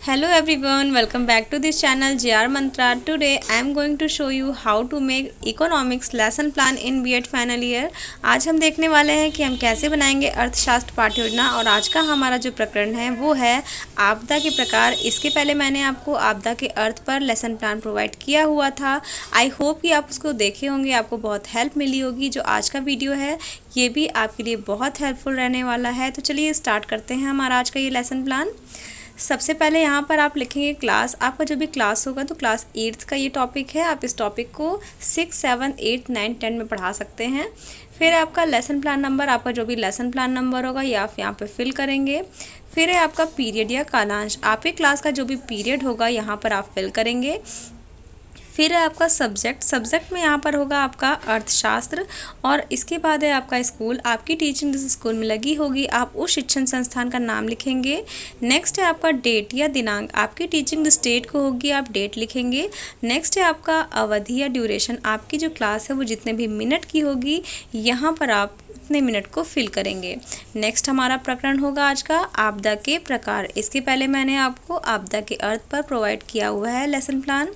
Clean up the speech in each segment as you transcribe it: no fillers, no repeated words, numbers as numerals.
Hello everyone, welcome back to this channel JR Mantra. Today I am going to show you how to make economics lesson plan in B.Ed final year. आज हम देखने वाले हैं कि हम कैसे बनाएंगे अर्थशास्त्र पाठ्य योजना। और आज का हमारा जो प्रकरण है वो है आपदा के प्रकार। इसके पहले मैंने आपको आपदा के अर्थ पर लेसन प्लान प्रोवाइड किया हुआ था। आई होप कि आप उसको देखे होंगे, आपको बहुत हेल्प मिली होगी। जो आज का वीडियो है ये भी आपके लिए बहुत हेल्पफुल रहने वाला है। तो चलिए स्टार्ट करते हैं हमारा आज का ये लेसन प्लान। सबसे पहले यहाँ पर आप लिखेंगे क्लास। आपका जो भी क्लास होगा तो क्लास 8th का ये टॉपिक है। आप इस टॉपिक को 6, 7, 8, 9, 10 में पढ़ा सकते हैं। फिर आपका लेसन प्लान नंबर, आपका जो भी लेसन प्लान नंबर होगा ये आप यहाँ पे फिल करेंगे। फिर है आपका पीरियड या कालांश, आपके क्लास का जो भी पीरियड होगा यहाँ पर आप फिल करेंगे। फिर है आपका सब्जेक्ट में यहाँ पर होगा आपका अर्थशास्त्र। और इसके बाद है आपका स्कूल, आपकी टीचिंग जिस स्कूल में लगी होगी आप उस शिक्षण संस्थान का नाम लिखेंगे। नेक्स्ट है आपका डेट या दिनांक, आपकी टीचिंग जिस डेट को होगी आप डेट लिखेंगे। नेक्स्ट है आपका अवधि या ड्यूरेशन, आपकी जो क्लास है वो जितने भी मिनट की होगी यहाँ पर आप उतने मिनट को फिल करेंगे। नेक्स्ट हमारा प्रकरण होगा आज का आपदा के प्रकार। इसके पहले मैंने आपको आपदा के अर्थ पर प्रोवाइड किया हुआ है लेसन प्लान।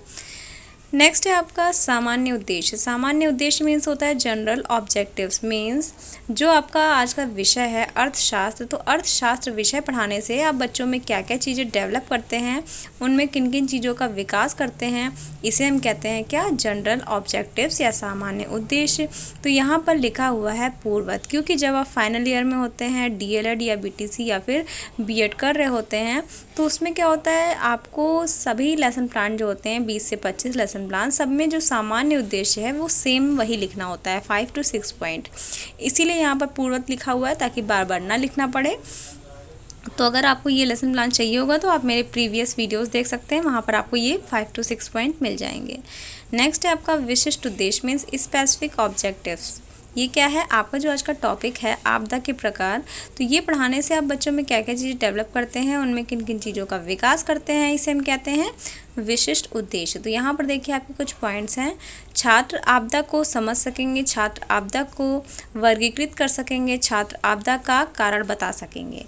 नेक्स्ट है आपका सामान्य उद्देश्य। सामान्य उद्देश्य मीन्स होता है जनरल ऑब्जेक्टिव्स, मीन्स जो आपका आज का विषय है अर्थशास्त्र। तो अर्थशास्त्र विषय पढ़ाने से आप बच्चों में क्या क्या चीज़ें डेवलप करते हैं, उनमें किन किन चीज़ों का विकास करते हैं, इसे हम कहते हैं क्या, जनरल ऑब्जेक्टिव्स या सामान्य उद्देश्य। तो यहाँ पर लिखा हुआ है पूर्ववत, क्योंकि जब आप फाइनल ईयर में होते हैं DLED या BTC या फिर B.Ed कर रहे होते हैं तो उसमें क्या होता है, आपको सभी लेसन प्लान जो होते हैं 20 से 25 लेसन प्लान, सब में जो सामान्य उद्देश्य है वो सेम वही लिखना होता है, 5 to 6 पॉइंट। इसीलिए यहाँ पर पूर्ववत लिखा हुआ है ताकि बार बार ना लिखना पड़े। तो अगर आपको ये लेसन प्लान चाहिए होगा तो आप मेरे प्रीवियस वीडियोस देख सकते हैं, वहाँ पर आपको ये 5 to 6 पॉइंट मिल जाएंगे। नेक्स्ट है आपका विशिष्ट उद्देश्य मीन्स स्पेसिफिक ऑब्जेक्टिव्स। ये क्या है, आपका जो आज का टॉपिक है आपदा के प्रकार। तो ये पढ़ाने से आप बच्चों में क्या क्या चीज़ डेवलप करते हैं, उनमें किन किन चीज़ों का विकास करते हैं, इसे हम कहते हैं विशिष्ट उद्देश्य। तो यहाँ पर देखिए आपके कुछ पॉइंट्स हैं। छात्र आपदा को समझ सकेंगे, छात्र आपदा को वर्गीकृत कर सकेंगे, छात्र आपदा का कारण बता सकेंगे।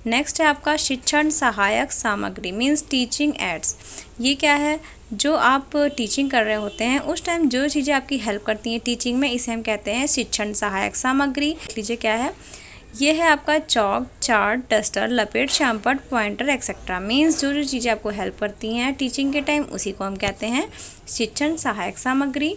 नेक्स्ट है आपका शिक्षण सहायक सामग्री मीन्स टीचिंग एड्स। ये क्या है, जो आप टीचिंग कर रहे होते हैं उस टाइम जो चीज़ें आपकी हेल्प करती हैं टीचिंग में, इसे हम कहते हैं शिक्षण सहायक सामग्री। देख लीजिए क्या है, ये है आपका चौक, चार्ट, डस्टर, लपेट, श्यामपट, पॉइंटर एक्सेट्रा। मीन्स जो जो चीज़ें आपको हेल्प करती हैं टीचिंग के टाइम उसी को हम कहते हैं शिक्षण सहायक सामग्री।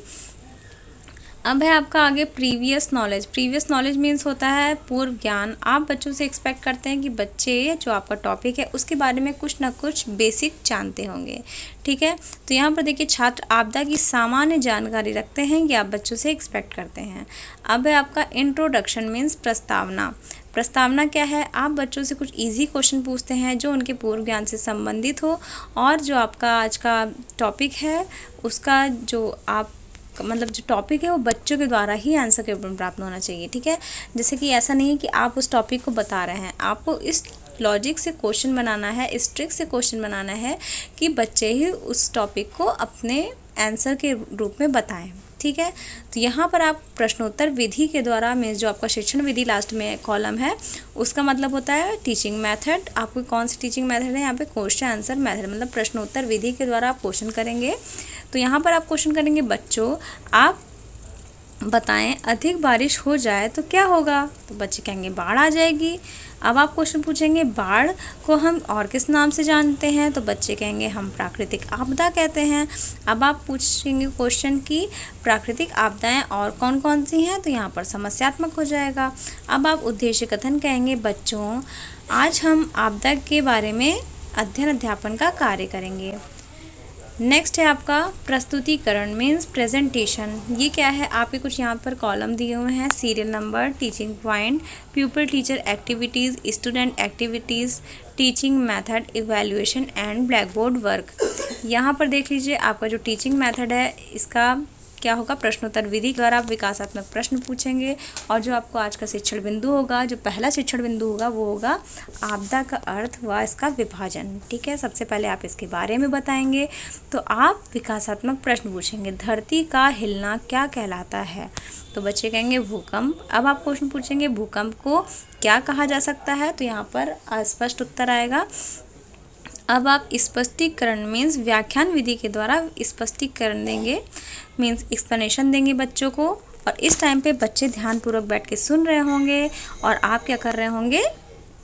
अब है आपका आगे previous knowledge. Previous knowledge means होता है पूर्व ज्ञान। आप बच्चों से एक्सपेक्ट करते हैं कि बच्चे जो आपका टॉपिक है उसके बारे में कुछ ना कुछ बेसिक जानते होंगे, ठीक है। तो यहाँ पर देखिए छात्र आपदा की सामान्य जानकारी रखते हैं, ये आप बच्चों से एक्सपेक्ट करते हैं। अब है आपका इंट्रोडक्शन मीन्स प्रस्तावना। प्रस्तावना क्या है, आप बच्चों से कुछ इजी क्वेश्चन पूछते हैं जो उनके पूर्व ज्ञान से संबंधित हो और जो आपका आज का टॉपिक है उसका जो आप मतलब जो टॉपिक है वो बच्चों के द्वारा ही आंसर के रूप में प्राप्त होना चाहिए, ठीक है। जैसे कि ऐसा नहीं है कि आप उस टॉपिक को बता रहे हैं, आपको इस लॉजिक से क्वेश्चन बनाना है, इस ट्रिक से क्वेश्चन बनाना है कि बच्चे ही उस टॉपिक को अपने आंसर के रूप में बताएं, ठीक है। तो यहाँ पर आप प्रश्नोत्तर विधि के द्वारा मीन्स जो आपका शिक्षण विधि लास्ट में कॉलम है उसका मतलब होता है टीचिंग मेथड। आपको कौन सी टीचिंग मेथड है, यहाँ पे क्वेश्चन आंसर मेथड मतलब प्रश्नोत्तर विधि के द्वारा आप क्वेश्चन करेंगे। तो यहाँ पर आप क्वेश्चन करेंगे, बच्चों आप बताएं अधिक बारिश हो जाए तो क्या होगा। तो बच्चे कहेंगे बाढ़ आ जाएगी। अब आप क्वेश्चन पूछेंगे बाढ़ को हम और किस नाम से जानते हैं, तो बच्चे कहेंगे हम प्राकृतिक आपदा कहते हैं। अब आप पूछेंगे क्वेश्चन की प्राकृतिक आपदाएं और कौन कौन सी हैं, तो यहाँ पर समस्यात्मक हो जाएगा। अब आप उद्देश्य कथन कहेंगे, बच्चों आज हम आपदा के बारे में अध्ययन अध्यापन का कार्य करेंगे। नेक्स्ट है आपका प्रस्तुतिकरण मीन्स प्रेजेंटेशन। ये क्या है, आपके कुछ यहाँ पर कॉलम दिए हुए हैं, serial number, teaching point, pupil teacher activities, student activities, teaching method, evaluation and blackboard work. यहाँ पर देख लीजिए आपका जो टीचिंग मेथड है इसका क्या होगा, प्रश्नोत्तर विधि द्वारा आप विकासात्मक प्रश्न पूछेंगे। और जो आपको आज का शिक्षण बिंदु होगा, जो पहला शिक्षण बिंदु होगा वो होगा आपदा का अर्थ व इसका विभाजन, ठीक है। सबसे पहले आप इसके बारे में बताएंगे। तो आप विकासात्मक प्रश्न पूछेंगे, धरती का हिलना क्या कहलाता है, तो बच्चे कहेंगे भूकंप। अब आप क्वेश्चन पूछेंगे भूकंप को क्या कहा जा सकता है, तो यहाँ पर अस्पष्ट उत्तर आएगा। अब आप स्पष्टीकरण मीन्स व्याख्यान विधि के द्वारा स्पष्टीकरण देंगे, मीन्स एक्सप्लेनेशन देंगे बच्चों को। और इस टाइम पे बच्चे ध्यानपूर्वक बैठ के सुन रहे होंगे और आप क्या कर रहे होंगे,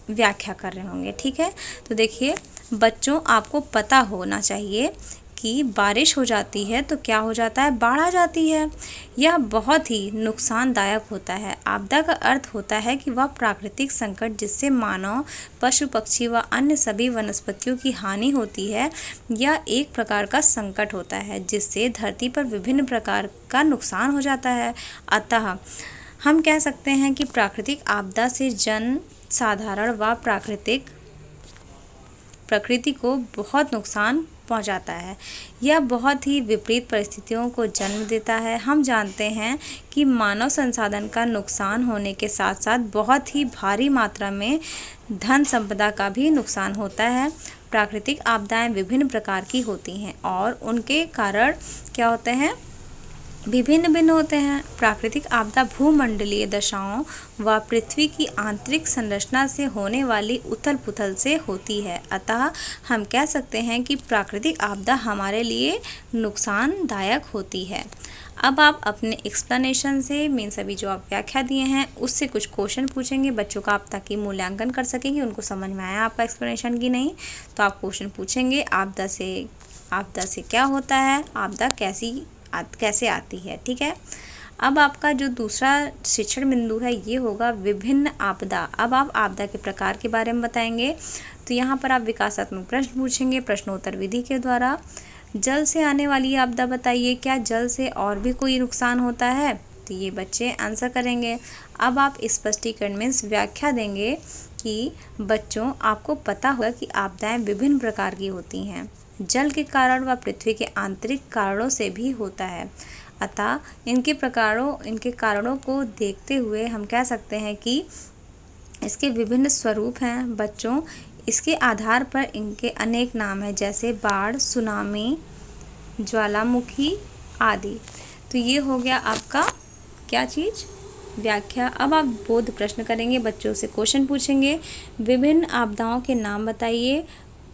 व्याख्या कर रहे होंगे। ठीक है, तो देखिए बच्चों, आपको पता होना चाहिए कि बारिश हो जाती है तो क्या हो जाता है, बाढ़ आ जाती है। यह बहुत ही नुकसानदायक होता है। आपदा का अर्थ होता है कि वह प्राकृतिक संकट जिससे मानव, पशु पक्षी व अन्य सभी वनस्पतियों की हानि होती है। यह एक प्रकार का संकट होता है जिससे धरती पर विभिन्न प्रकार का नुकसान हो जाता है। अतः हम कह सकते हैं कि प्राकृतिक आपदा से जन साधारण व प्रकृति को बहुत नुकसान पहुंचाता है। यह बहुत ही विपरीत परिस्थितियों को जन्म देता है। हम जानते हैं कि मानव संसाधन का नुकसान होने के साथ साथ बहुत ही भारी मात्रा में धन संपदा का भी नुकसान होता है। प्राकृतिक आपदाएं विभिन्न प्रकार की होती हैं और उनके कारण क्या होते हैं, भिन्न होते हैं। प्राकृतिक आपदा भूमंडलीय दशाओं व पृथ्वी की आंतरिक संरचना से होने वाली उथल पुथल से होती है। अतः हम कह सकते हैं कि प्राकृतिक आपदा हमारे लिए नुकसानदायक होती है। अब आप अपने एक्सप्लेनेशन से, मीन्स अभी जो आप व्याख्या दिए हैं उससे कुछ क्वेश्चन पूछेंगे बच्चों का, आप ताकि मूल्यांकन कर सकें कि उनको समझ में आया आपका एक्सप्लेनेशन कि नहीं। तो आप क्वेश्चन पूछेंगे, आपदा से क्या होता है, आपदा कैसे आती है। ठीक है, अब आपका जो दूसरा शिक्षण बिंदु है ये होगा विभिन्न आपदा। अब आप आपदा के प्रकार के बारे में बताएंगे। तो यहाँ पर आप विकासात्मक प्रश्न पूछेंगे प्रश्नोत्तर विधि के द्वारा। जल से आने वाली आपदा बताइए, क्या जल से और भी कोई नुकसान होता है, तो ये बच्चे आंसर करेंगे। अब आप स्पष्टीकरण मीन्स व्याख्या देंगे कि बच्चों आपको पता होगा कि आपदाएं विभिन्न प्रकार की होती हैं, जल के कारण व पृथ्वी के आंतरिक कारणों से भी होता है। अतः इनके कारणों को देखते हुए हम कह सकते हैं कि इसके विभिन्न स्वरूप हैं बच्चों। इसके आधार पर इनके अनेक नाम हैं, जैसे बाढ़, सुनामी, ज्वालामुखी आदि। तो ये हो गया आपका क्या चीज़, व्याख्या। अब आप बोध प्रश्न करेंगे, बच्चों से क्वेश्चन पूछेंगे। विभिन्न आपदाओं के नाम बताइए।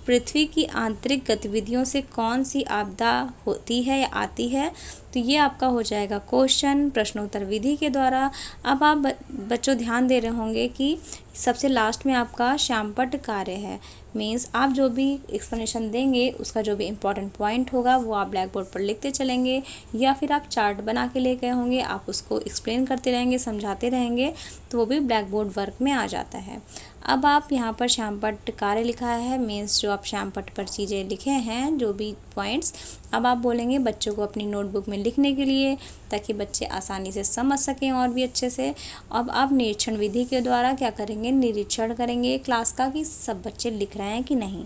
पृथ्वी की आंतरिक गतिविधियों से कौन सी आपदा होती है या आती है, तो ये आपका हो जाएगा क्वेश्चन प्रश्नोत्तर विधि के द्वारा। अब आप बच्चों ध्यान दे रहे होंगे कि सबसे लास्ट में आपका श्यामपट्ट कार्य है, मीन्स आप जो भी एक्सप्लेनेशन देंगे उसका जो भी इम्पोर्टेंट पॉइंट होगा वो आप ब्लैक बोर्ड पर लिखते चलेंगे, या फिर आप चार्ट बना के ले गए होंगे, आप उसको एक्सप्लेन करते रहेंगे, समझाते रहेंगे, तो वो भी ब्लैक बोर्ड वर्क में आ जाता है। अब आप यहाँ पर श्यामपट्ट कार्य लिखा है, मीन्स जो आप श्यामपट्ट पर चीज़ें लिखे हैं जो भी पॉइंट्स, अब आप बोलेंगे बच्चों को अपनी नोटबुक में लिखने के लिए, ताकि बच्चे आसानी से समझ सकें और भी अच्छे से। अब आप निरीक्षण विधि के द्वारा क्या करेंगे, निरीक्षण करेंगे क्लास का कि सब बच्चे लिख रहे हैं कि नहीं।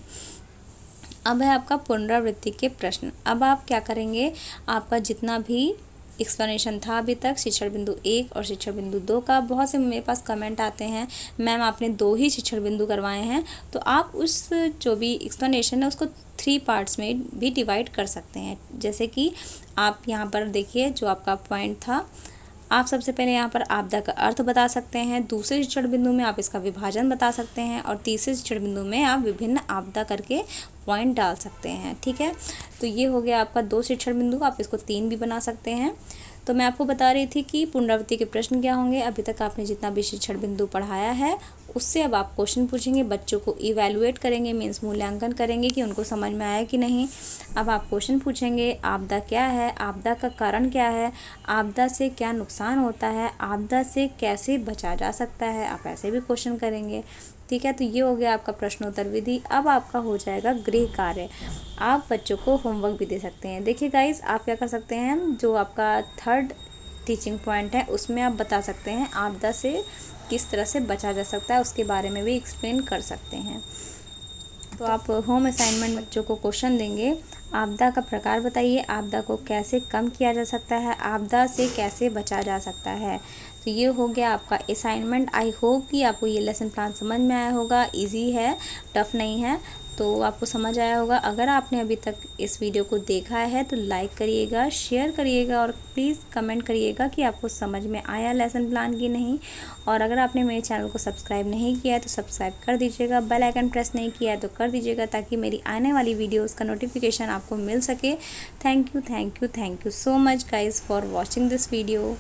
अब है आपका पुनरावृत्ति के प्रश्न। अब आप क्या करेंगे, आपका जितना भी एक्सप्लेनेशन था अभी तक शिक्षण बिंदु 1 और शिक्षण बिंदु 2 का, बहुत से मेरे पास कमेंट आते हैं मैम आपने 2 ही शिक्षण बिंदु करवाए हैं, तो आप उस जो भी एक्सप्लेनेशन है उसको 3 पार्ट्स में भी डिवाइड कर सकते हैं। जैसे कि आप यहाँ पर देखिए जो आपका पॉइंट था, आप सबसे पहले यहाँ पर आपदा का अर्थ बता सकते हैं, दूसरे शिक्षण बिंदु में आप इसका विभाजन बता सकते हैं, और तीसरे शिक्षण बिंदु में आप विभिन्न आपदा करके पॉइंट डाल सकते हैं। ठीक है, तो ये हो गया आपका 2 शिक्षण बिंदु, आप इसको 3 भी बना सकते हैं। तो मैं आपको बता रही थी कि पुनरावृत्ति के प्रश्न क्या होंगे। अभी तक आपने जितना भी शिक्षण बिंदु पढ़ाया है उससे अब आप क्वेश्चन पूछेंगे, बच्चों को इवैल्यूएट करेंगे, मीन्स मूल्यांकन करेंगे कि उनको समझ में आया कि नहीं। अब आप क्वेश्चन पूछेंगे, आपदा क्या है, आपदा का कारण क्या है, आपदा से क्या नुकसान होता है, आपदा से कैसे बचा जा सकता है, आप ऐसे भी क्वेश्चन करेंगे। ठीक है, तो ये हो गया आपका प्रश्नोत्तर विधि। अब आपका हो जाएगा गृह कार्य। आप बच्चों को होमवर्क भी दे सकते हैं। देखिए गाइस, आप क्या कर सकते हैं, जो आपका 3rd टीचिंग पॉइंट है उसमें आप बता सकते हैं आपदा से किस तरह से बचा जा सकता है, उसके बारे में भी एक्सप्लेन कर सकते हैं। तो आप होम असाइनमेंट बच्चों को क्वेश्चन देंगे, आपदा का प्रकार बताइए, आपदा को कैसे कम किया जा सकता है, आपदा से कैसे बचा जा सकता है। तो ये हो गया आपका असाइनमेंट। आई होप कि आपको ये लेसन प्लान समझ में आया होगा, इजी है, टफ नहीं है। तो आपको समझ आया होगा। अगर आपने अभी तक इस वीडियो को देखा है तो लाइक करिएगा, शेयर करिएगा और प्लीज़ कमेंट करिएगा कि आपको समझ में आया लेसन प्लान की नहीं। और अगर आपने मेरे चैनल को सब्सक्राइब नहीं किया है तो सब्सक्राइब कर दीजिएगा, बेल आइकन प्रेस नहीं किया है तो कर दीजिएगा, ताकि मेरी आने वाली वीडियोज़ का नोटिफिकेशन आपको मिल सके। Thank you so much guys for watching this video.